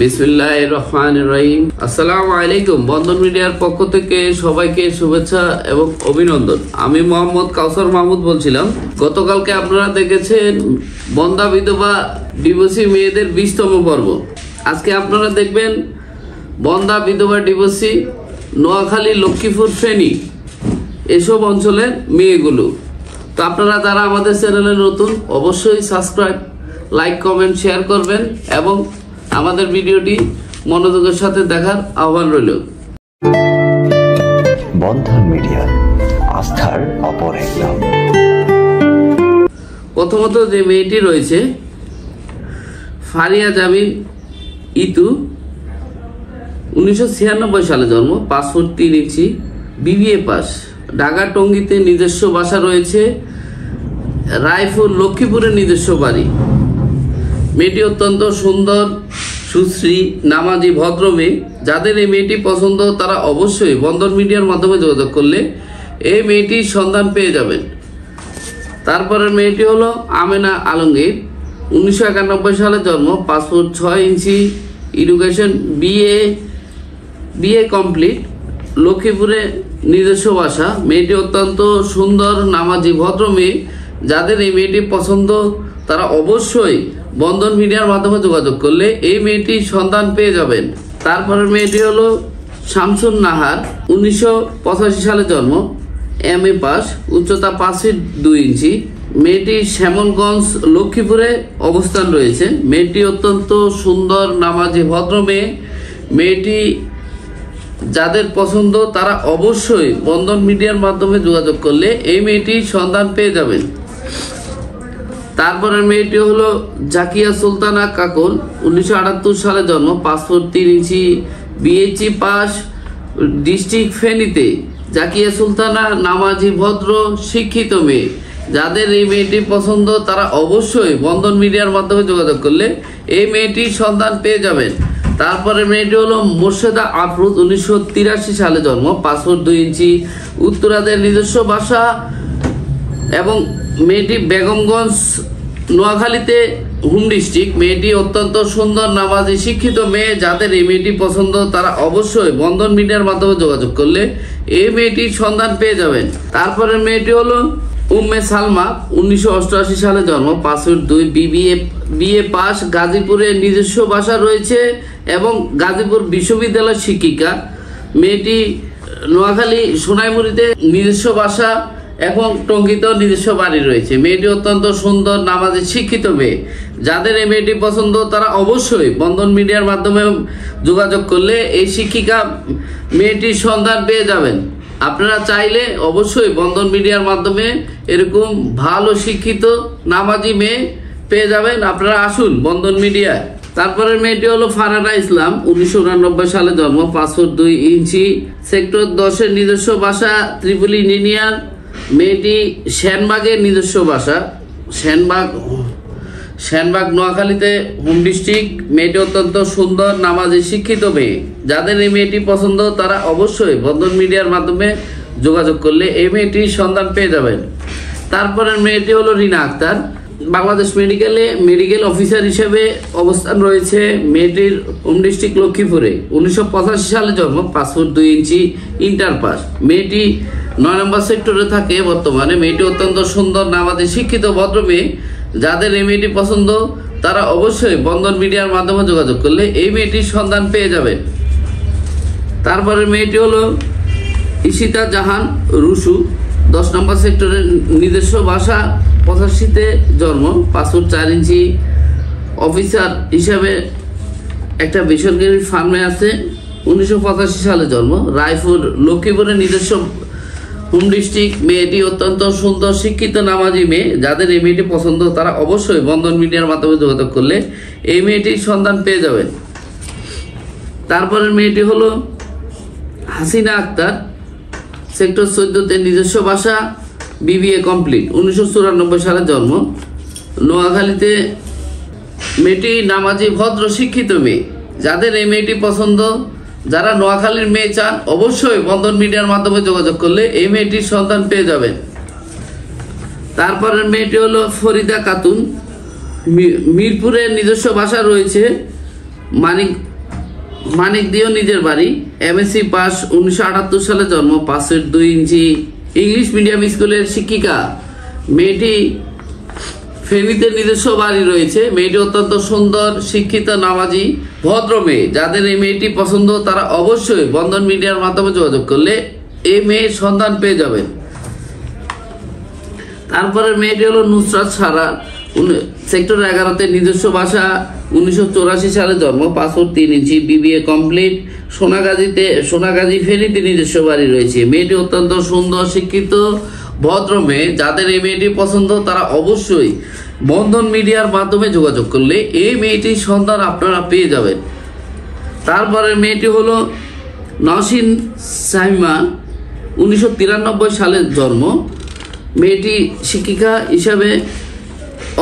বিসমিল্লাহির রহমানির রহিম। আসসালামু আলাইকুম। বন্ধন মিডিয়ার পক্ষ থেকে সবাইকে শুভেচ্ছা এবং অভিনন্দন। আমি মোহাম্মদ কাউসার মাহমুদ বলছিলাম। গতকালকে আপনারা দেখেছেন বন্ধা বিধবা ডিভোর্সি মেয়েদের 20তম পর্ব। আজকে আপনারা দেখবেন বন্ধা বিধবা ডিভোর্সি নোয়াখালী, লক্ষ্মীপুর, ফেনী এসব অঞ্চলের মেয়েগুলো। তো আপনারা যারা আমাদের চ্যানেলে নতুন, অবশ্যই সাবস্ক্রাইব, লাইক, কমেন্ট, শেয়ার করবেন এবং আমাদের ভিডিওটি মনোযোগের সাথে দেখার আহ্বান রইল। বন্ধন মিডিয়া, আস্থার অপর এক নাম। প্রথমত যে মেয়েটি রয়েছে ফারিয়া জামিন ইতু, 1996 সালে জন্ম, 5 ফুট 3 ইঞ্চি, বিবিএ পাস, ঢাকা টঙ্গীতে নিজস্ব বাসা রয়েছে, রায়পুর, লক্ষ্মীপুরের নিজস্ব বাড়ি। মেয়েটি অত্যন্ত সুন্দর, সুশ্রী, নামাজি, ভদ্র মেয়ে। যাদের এই মেয়েটি পছন্দ তারা অবশ্যই বন্ধন মিডিয়ার মাধ্যমে যোগাযোগ করলে এই মেয়েটির সন্ধান পেয়ে যাবেন। তারপরের মেয়েটি হলো আমেনা আলমগীর, 1991 সালে জন্ম, 5 ফুট 6 ইঞ্চি, এডুকেশন বিএ কমপ্লিট, লক্ষ্মীপুরে নিজস্ব বাসা। মেয়েটি অত্যন্ত সুন্দর, নামাজি, ভদ্র মেয়ে। যাদের এই মেয়েটি পছন্দ তারা অবশ্যই বন্ধন মিডিয়ার মাধ্যমে যোগাযোগ করলে এই মেয়েটির সন্ধান পেয়ে যাবেন। তারপরের মেয়েটি হলো শামসুন নাহার, 1985 সালে জন্ম, MA পাস, উচ্চতা 5 ফিট 2 ইঞ্চি। মেয়েটি শ্যামলগঞ্জ, লক্ষ্মীপুরে অবস্থান রয়েছে। মেয়েটি অত্যন্ত সুন্দর, নামাজি, ভদ্র মেয়ে। মেয়েটি যাদের পছন্দ তারা অবশ্যই বন্ধন মিডিয়ার মাধ্যমে যোগাযোগ করলে এই মেয়েটির সন্ধান পেয়ে যাবেন। তারপরের মেয়েটি হলো জাকিয়া সুলতানা কাকুল, 1978 সালে জন্ম, 5 ফুট 3 ইঞ্চি, বিএসসি পাস, ডিস্ট্রিক্ট ফেনীতে। জাকিয়া সুলতানা নামাজি, ভদ্র, শিক্ষিত মেয়ে। যাদের এই মেয়েটি পছন্দ তারা অবশ্যই বন্ধন মিডিয়ার মাধ্যমে যোগাযোগ করলে এই মেয়েটির সন্ধান পেয়ে যাবেন। তারপরে মেয়েটি হলো মোর্শেদা আফরোজ, 1983 সালে জন্ম, 5 ফুট 2 ইঞ্চি, উত্তরাদের নিজস্ব বাসা এবং মেয়েটি বেগমগঞ্জ, নোয়াখালীতে হোম ডিস্ট্রিক্ট। মেয়েটি অত্যন্ত সুন্দর, নামাজি, শিক্ষিত মেয়ে। যাদের এই মেয়েটি পছন্দ তারা অবশ্যই বন্ধন মিডিয়ার মাধ্যমে যোগাযোগ করলে এই মেয়েটির সন্ধান পেয়ে যাবেন। তারপরে মেয়েটি হলো উম্মে সালমা, 1988 সালে জন্ম, 5 ফুট 2, বিএ পাস, গাজীপুরে নিজস্ব বাসা রয়েছে এবং গাজীপুর বিশ্ববিদ্যালয়ের শিক্ষিকা। মেয়েটি নোয়াখালী সোনাইমুড়িতে নিজস্ব বাসা এবং টঙ্গীতেও নিজস্ব বাড়ি রয়েছে। মেয়েটি অত্যন্ত সুন্দর, নামাজি, শিক্ষিত মেয়ে। যাদের এই মেয়েটি পছন্দ তারা অবশ্যই বন্ধন মিডিয়ার মাধ্যমে যোগাযোগ করলে এই শিক্ষিকা মেয়েটির সন্ধান পেয়ে যাবেন। আপনারা চাইলে অবশ্যই বন্ধন মিডিয়ার মাধ্যমে এরকম ভালো, শিক্ষিত, নামাজি মেয়ে পেয়ে যাবেন। আপনারা আসুন বন্ধন মিডিয়ায়। তারপরে মেয়েটি হলো ফারহানা ইসলাম, 1989 সালে জন্ম, 5 ফুট 2 ইঞ্চি, সেক্টর 10-এর নিজস্ব বাসা, ত্রিপুল ইঞ্জিনিয়ার। মেয়েটি সেনবাগের নিজস্ব বাসা, সেনবাগ নোয়াখালীতে হোম ডিস্ট্রিক্ট। মেয়েটি অত্যন্ত সুন্দর, নামাজি, শিক্ষিত মেয়ে। যাদের এই মেয়েটি পছন্দ তারা অবশ্যই বন্ধন মিডিয়ার মাধ্যমে যোগাযোগ করলে এই মেয়েটির সন্ধান পেয়ে যাবেন। তারপরের মেয়েটি হলো রিনা আক্তার, বাংলাদেশ মেডিকেল অফিসার হিসেবে অবস্থান রয়েছে। মেয়েটির হোম ডিস্ট্রিক্ট লক্ষ্মীপুরে, 1985 সালে জন্ম, 5 ফুট 2 ইঞ্চি, ইন্টার পাস। মেয়েটি 9 নম্বর সেক্টরে থাকে বর্তমানে। মেয়েটি অত্যন্ত সুন্দর, নামাজি, শিক্ষিত, ভদ্র মেয়ে। যাদের এই মেয়েটি পছন্দ তারা অবশ্যই বন্ধন মিডিয়ার মাধ্যমে যোগাযোগ করলে এই মেয়েটির সন্ধান পেয়ে যাবেন। তারপরে মেয়েটি হলো ইশিতা জাহান রুশু, 10 নম্বর সেক্টরের নিজস্ব বাসা, 85-তে জন্ম, 5 ফুট 4 ইঞ্চি, অফিসার হিসাবে একটা বেসরকারি ফার্মে আছে, 1985 সালে জন্ম, রায়পুর, লক্ষ্মীপুরের নিজস্ব হোম ডিস্ট্রিক্ট। মেয়েটি অত্যন্ত সুন্দর, শিক্ষিত, নামাজি মেয়ে। যাদের এই মেয়েটি পছন্দ তারা অবশ্যই বন্ধন মিডিয়ার মাধ্যমে যোগাযোগ করলে এই মেয়েটির সন্ধান পেয়ে যাবেন। তারপরের মেয়েটি হলো হাসিনা আক্তার, সেক্টর 14-তে নিজস্ব বাসা, বিবিএ কমপ্লিট, 1994 সালে জন্ম, নোয়াখালীতে। মেয়েটি নামাজি, ভদ্র, শিক্ষিত মেয়ে। যাদের এই মেয়েটি পছন্দ, যারা নোয়াখালীর মেয়ে চান অবশ্যই বন্ধন মিডিয়ার মাধ্যমে যোগাযোগ করলে এই মেয়েটির সন্ধান পেয়ে যাবেন। তারপরের মেয়েটি হলো ফরিদা খাতুন, মিরপুরের নিজস্ব বাসা রয়েছে। মানিকদিও নিজের বাড়ি, এমএসসি পাস, 1978 সালে জন্ম, 5 ফিট 2 ইঞ্চি, ইংলিশ মিডিয়াম স্কুলের শিক্ষিকা। মেয়েটি ফেনীতে নিজস্ব বাড়ি রয়েছে। মেয়েটি অত্যন্ত সুন্দর, শিক্ষিত, নামাজি, ভদ্র মেয়ে। যাদের এই মেয়েটি পছন্দ তারা অবশ্যই বন্ধন মিডিয়ার মাধ্যমে যোগাযোগ করলে এই মেয়ের সন্ধান পেয়ে যাবেন। তারপরে মেয়েটি হলো নুসরাত সারা, সেক্টর 11-তে নিজস্ব বাসা, 1984 সালে জন্ম, 5 ফুট 3 ইঞ্চি, বিবিএ কমপ্লিট, সোনাগাজী ফেনীতে নিজস্ব বাড়ি রয়েছে। মেয়েটি অত্যন্ত সুন্দর, শিক্ষিত, ভদ্র মেয়ে। যাদের এই মেয়েটি পছন্দ তারা অবশ্যই বন্ধন মিডিয়ার মাধ্যমে যোগাযোগ করলে এই মেয়েটির সন্ধান আপনারা পেয়ে যাবেন। তারপরে মেয়েটি হলো নওশিন সাইমা, 1993 সালে জন্ম। মেয়েটি শিক্ষিকা হিসাবে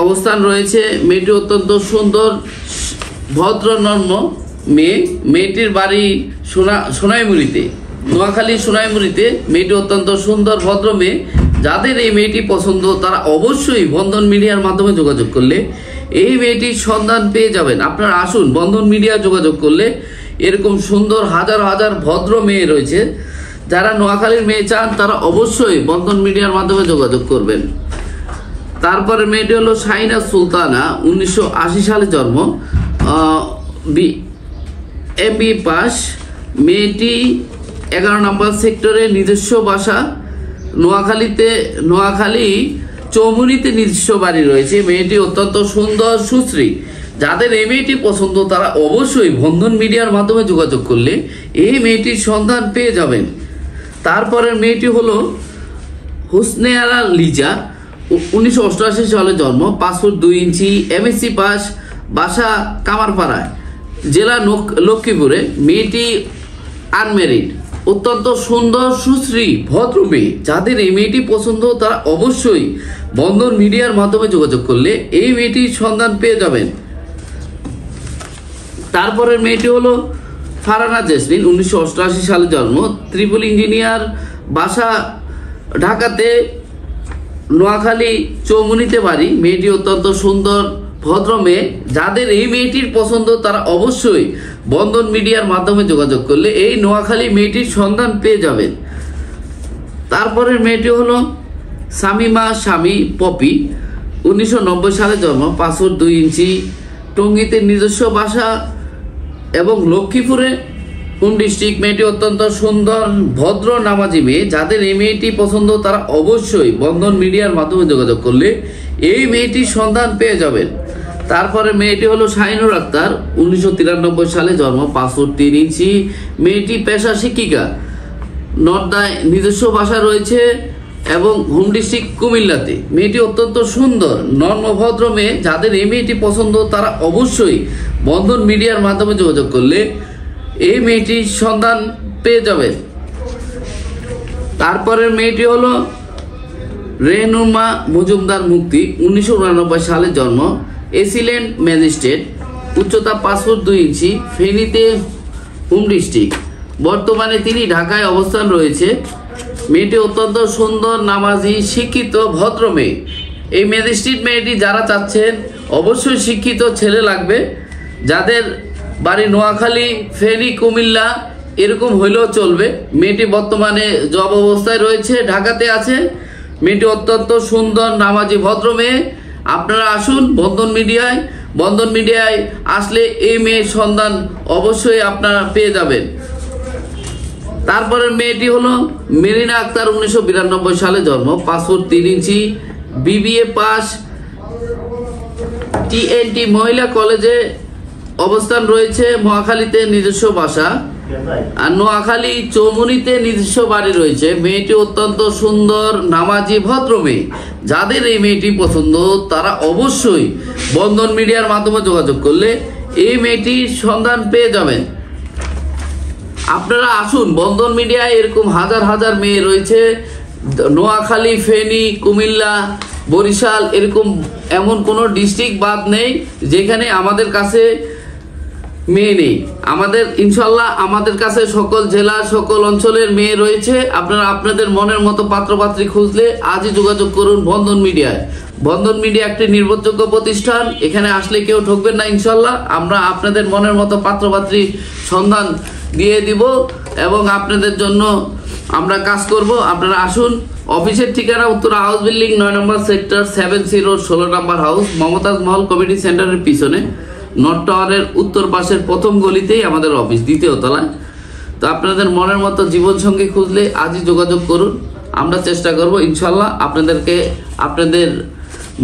অবস্থান রয়েছে। মেয়েটি অত্যন্ত সুন্দর, ভদ্র, নর্ম মেয়ে। মেয়েটির বাড়ি সোনাইমুড়িতে, নোয়াখালী সোনাইমুড়িতে। মেয়েটি অত্যন্ত সুন্দর, ভদ্র মেয়ে। যাদের এই মেয়েটি পছন্দ তারা অবশ্যই বন্ধন মিডিয়ার মাধ্যমে যোগাযোগ করলে এই মেয়েটির সন্ধান পেয়ে যাবেন। আপনারা আসুন, বন্ধন মিডিয়া যোগাযোগ করলে এরকম সুন্দর হাজার হাজার ভদ্র মেয়ে রয়েছে। যারা নোয়াখালীর মেয়ে চান তারা অবশ্যই বন্ধন মিডিয়ার মাধ্যমে যোগাযোগ করবেন। তারপরে মেয়েটি হলো শাহিনা সুলতানা, 1980 সালে জন্ম, এমবি পাস। মেয়েটি 11 নম্বর সেক্টরে নিজস্ব বাসা, নোয়াখালী চৌমুনিতে নিজস্ব বাড়ি রয়েছে। মেয়েটি অত্যন্ত সুন্দর, সুশ্রী। যাদের এই মেয়েটি পছন্দ তারা অবশ্যই বন্ধন মিডিয়ার মাধ্যমে যোগাযোগ করলে এই মেয়েটির সন্ধান পেয়ে যাবেন। তারপরের মেয়েটি হলো হুসনে আরা লিজা, 1988 সালে জন্ম, 5 ফুট 2 ইঞ্চি, এমএসসি পাস, বাসা কামারপাড়ায়, জেলা লক্ষ্মীপুরে। মেয়েটি আনমেরিড, অত্যন্ত সুন্দর, সুশ্রী, ভদ্র মেয়ে। যাদের এই মেয়েটি পছন্দ তারা অবশ্যই বন্ধন মিডিয়ার মাধ্যমে যোগাযোগ করলে এই মেয়েটির সন্ধান পেয়ে যাবেন। তারপরের মেয়েটি হলো ফারহানা জেসমিন, 1988 সালে জন্ম, ট্রিপল ইঞ্জিনিয়ার, বাসা ঢাকাতে, নোয়াখালী চৌমুনিতে বাড়ি। মেয়েটি অত্যন্ত সুন্দর, ভদ্র মেয়ে। যাদের এই মেয়েটির পছন্দ তারা অবশ্যই বন্ধন মিডিয়ার মাধ্যমে যোগাযোগ করলে এই নোয়াখালী মেয়েটির সন্ধান পেয়ে যাবেন। তারপরের মেয়েটি হলো শামিমা স্বামী পপি, 1990 সালে জন্ম, 5 ফুট 2 ইঞ্চি, টঙ্গীতে নিজস্ব বাসা এবং লক্ষ্মীপুরে হোম ডিস্ট্রিক্ট। মেয়েটি অত্যন্ত সুন্দর, ভদ্র, নামাজি মেয়ে। যাদের এই মেয়েটি পছন্দ তারা অবশ্যই বন্ধন মিডিয়ার মাধ্যমে যোগাযোগ করলে এই মেয়েটির সন্ধান পেয়ে যাবেন। তারপরে মেয়েটি হলো শাহিনুর আক্তার, 1993 সালে জন্ম, 5 ফুট 3 ইঞ্চি। মেয়েটি পেশা শিক্ষিকা, নর্দায় নিজস্ব বাসা রয়েছে এবং হোম ডিস্ট্রিক্ট কুমিল্লাতে। মেয়েটি অত্যন্ত সুন্দর, নর্মভদ্র মেয়ে। যাদের এই মেয়েটি পছন্দ তারা অবশ্যই বন্ধন মিডিয়ার মাধ্যমে যোগাযোগ করলে এই মেয়েটির সন্ধান পেয়ে যাবেন। তারপরের মেয়েটি হলো রেনুমা মজুমদার মুক্তি, 1989 সালে জন্ম, এসিলেন্ট ম্যাজিস্ট্রেট, উচ্চতা 5 ফুট 2 ইঞ্চি, ফেনীতে হোম ডিস্ট্রিক্ট। বর্তমানে তিনি ঢাকায় অবস্থান রয়েছে। মেয়েটি অত্যন্ত সুন্দর, নামাজি, শিক্ষিত, ভদ্র মেয়ে। এই ম্যাজিস্ট্রেট মেয়েটি যারা চাচ্ছেন অবশ্যই শিক্ষিত ছেলে লাগবে। যাদের বাড়ি নোয়াখালী, ফেনী, কুমিল্লা এরকম হইলেও চলবে। মেয়েটি বর্তমানে জব অবস্থায় রয়েছে, ঢাকাতে আছে। মেয়েটি অত্যন্ত সুন্দর, নামাজি, ভদ্র মেয়ে। আপনারা আসুন বন্ধন মিডিয়ায় আসলে এই মেয়ের সন্ধান অবশ্যই আপনারা পেয়ে যাবেন। তারপরে মেয়েটি হলো মেরিনা আক্তার, 1992 সালে জন্ম, 5 ফুট 3 ইঞ্চি, বিবিএ পাস, টিএনটি মহিলা কলেজে অবস্থান রয়েছে, মহাখালীতে নিজস্ব বাসা আর নোয়াখালী চৌমুনিতে নিজস্ব বাড়ি রয়েছে। মেয়েটি অত্যন্ত সুন্দর, নামাজি, ভদ্র মেয়ে। যাদের এই মেয়েটি পছন্দ তারা অবশ্যই বন্ধন মিডিয়ার মাধ্যমে যোগাযোগ করলে এই মেয়েটির সন্ধান পেয়ে যাবেন। আপনারা আসুন, বন্ধন মিডিয়ায় এরকম হাজার হাজার মেয়ে রয়েছে। নোয়াখালী, ফেনী, কুমিল্লা, বরিশাল এরকম এমন কোনো ডিস্ট্রিক্ট বাদ নেই যেখানে আমাদের কাছে মেয়ে নেই আমাদের, ইনশাল্লাহ আমাদের কাছে সকল জেলা সকল অঞ্চলের মেয়ে রয়েছে। আপনারা আপনাদের মনের মতো পাত্রপাত্রী খুঁজলে আজই যোগাযোগ করুন বন্ধন মিডিয়ায়। বন্ধন মিডিয়া একটি নির্ভরযোগ্য প্রতিষ্ঠান, এখানে আসলে কেউ ঠকবেন না ইনশাল্লাহ। আমরা আপনাদের মনের মতো পাত্রপাত্রী সন্ধান দিয়ে দিব এবং আপনাদের জন্য আমরা কাজ করব। আপনারা আসুন। অফিসের ঠিকানা উত্তরা হাউস বিল্ডিং 9 নম্বর সেক্টর 70 16 নম্বর হাউস, মমতাজ মহল কমিটি সেন্টারের পিছনে নর্থ টাওয়ারের উত্তর পাশের প্রথম গলিতেই আমাদের অফিস, দ্বিতীয় তলায়। তো আপনাদের মনের মতো জীবনসঙ্গী খুঁজলে আজই যোগাযোগ করুন। আমরা চেষ্টা করব ইনশাল্লাহ আপনাদেরকে আপনাদের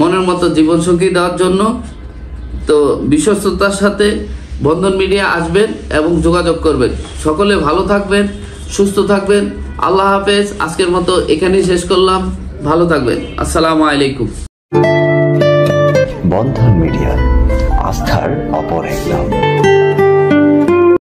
মনের মতো জীবনসঙ্গী দেওয়ার জন্য। তো বিশ্বস্ততার সাথে বন্ধন মিডিয়া আসবেন এবং যোগাযোগ করবেন। সকলে ভালো থাকবেন, সুস্থ থাকবেন। আল্লাহ হাফেজ। আজকের মতো এখানেই শেষ করলাম। ভালো থাকবেন। আসসালামু আলাইকুম। বন্ধন মিডিয়া, আস্থার অপর এক নাম।